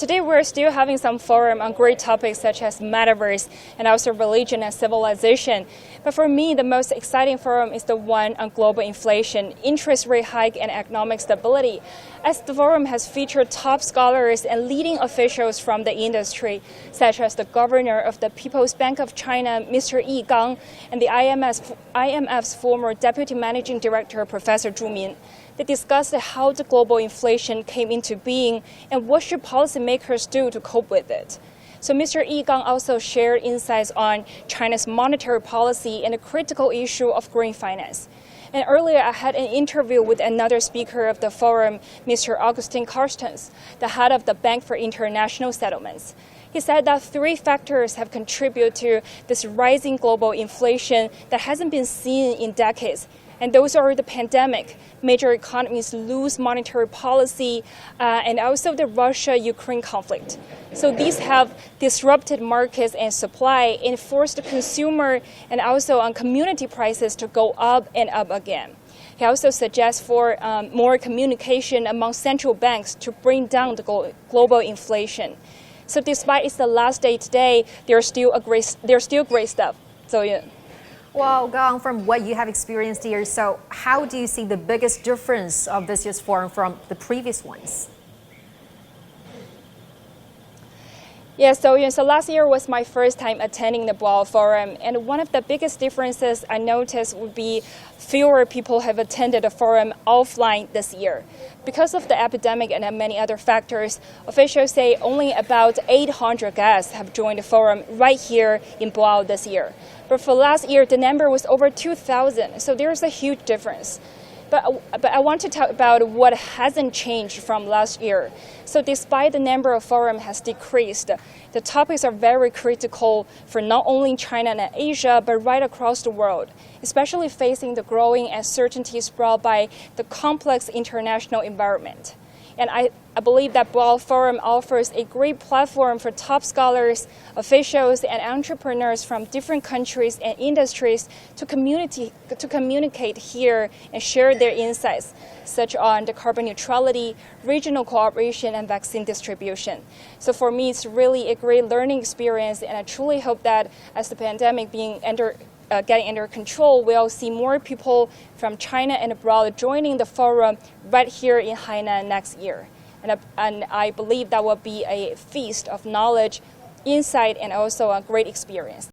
Today we're still having some forum on great topics such as metaverse and also religion and civilization. But for me, the most exciting forum is the one on global inflation, interest rate hike and economic stability. As the forum has featured top scholars and leading officials from the industry, such as the governor of the People's Bank of China, Mr. Yi Gang, and the IMF's former deputy managing director, Professor Zhu Min. They discussed how the global inflation came into being and what should policymakers do to cope with it. So Mr. Yi Gang also shared insights on China's monetary policy and the critical issue of green finance. And earlier, I had an interview with another speaker of the forum, Mr. Augustin Carstens, the head of the Bank for International Settlements. He said that three factors have contributed to this rising global inflation that hasn't been seen in decades. And those are the pandemic, major economies lose monetary policy, and also the Russia-Ukraine conflict. So these have disrupted markets and supply and forced the consumer and also on community prices to go up and up again. He also suggests for more communication among central banks to bring down the global inflation. So despite it's the last day today, there's still great stuff. So yeah. Well, Gang, from what you have experienced here, so how do you see the biggest difference of this year's forum from the previous ones? Yeah, so last year was my first time attending the Boao Forum, and one of the biggest differences I noticed would be fewer people have attended the forum offline this year. Because of the epidemic and many other factors, officials say only about 800 guests have joined the forum right here in Boao this year. But for last year, the number was over 2,000, so there's a huge difference. But I want to talk about what hasn't changed from last year. So despite the number of forums has decreased, the topics are very critical for not only China and Asia, but right across the world, especially facing the growing uncertainties brought by the complex international environment. And I believe that Boao Forum offers a great platform for top scholars, officials, and entrepreneurs from different countries and industries to communicate here and share their insights, such on the carbon neutrality, regional cooperation, and vaccine distribution. So for me, it's really a great learning experience, and I truly hope that as the pandemic getting under control, we'll see more people from China and abroad joining the forum right here in Hainan next year. And I believe that will be a feast of knowledge, insight, and also a great experience.